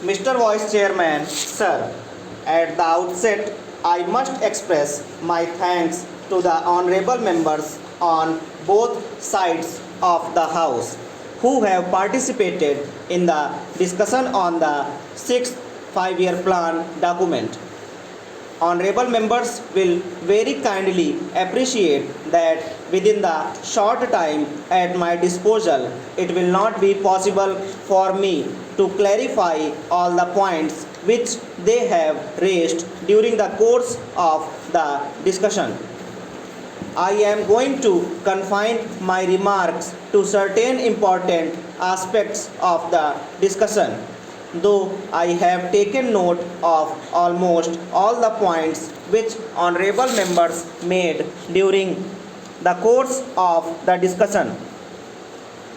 Mr. Vice Chairman, sir, at the outset, I must express my thanks to the honorable members on both sides of the House who have participated in the discussion on the sixth five-year plan document. Honorable members will very kindly appreciate that within the short time at my disposal, it will not be possible for me to clarify all the points which they have raised during the course of the discussion. I am going to confine my remarks to certain important aspects of the discussion, though I have taken note of almost all the points which honorable members made during the course of the discussion.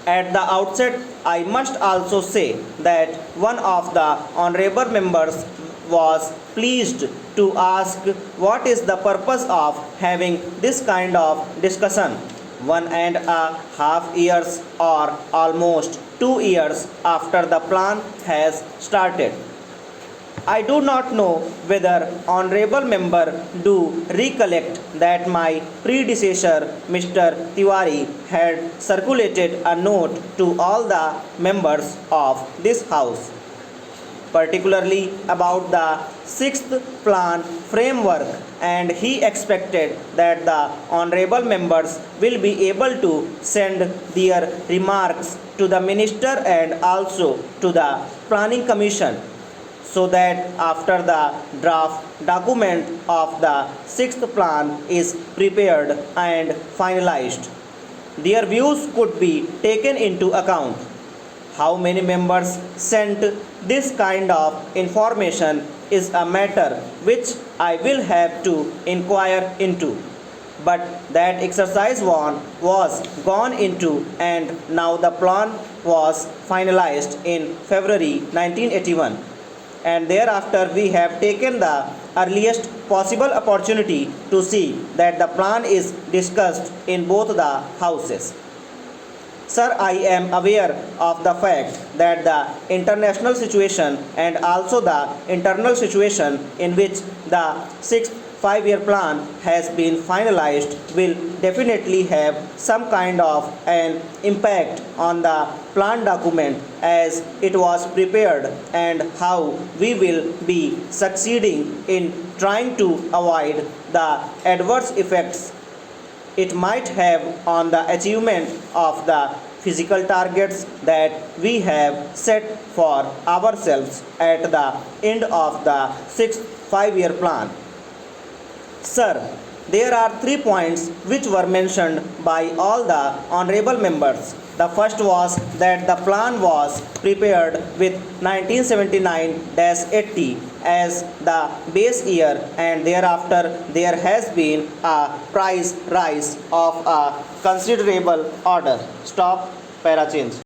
At the outset, I must also say that one of the honorable members was pleased to ask what is the purpose of having this kind of discussion 1.5 years or almost 2 years after the plan has started. I do not know whether honorable member do recollect that my predecessor Mr. Tiwari had circulated a note to all the members of this house, particularly about the sixth plan framework, and he expected that the honorable members will be able to send their remarks to the minister and also to the planning commission, so that after the draft document of the sixth plan is prepared and finalized, their views could be taken into account. How many members sent this kind of information is a matter which I will have to inquire into. But that exercise one was gone into, and now the plan was finalized in February 1981, and thereafter we have taken the earliest possible opportunity to see that the plan is discussed in both the houses. Sir, I am aware of the fact that the international situation and also the internal situation in which the sixth five-year plan has been finalized will definitely have some kind of an impact on the plan document as it was prepared, and how we will be succeeding in trying to avoid the adverse effects it might have on the achievement of the physical targets that we have set for ourselves at the end of the sixth five-year plan. Sir, there are 3 points which were mentioned by all the honorable members. The first was that the plan was prepared with 1979-80 as the base year, and thereafter there has been a price rise of a considerable order. Stop, para change.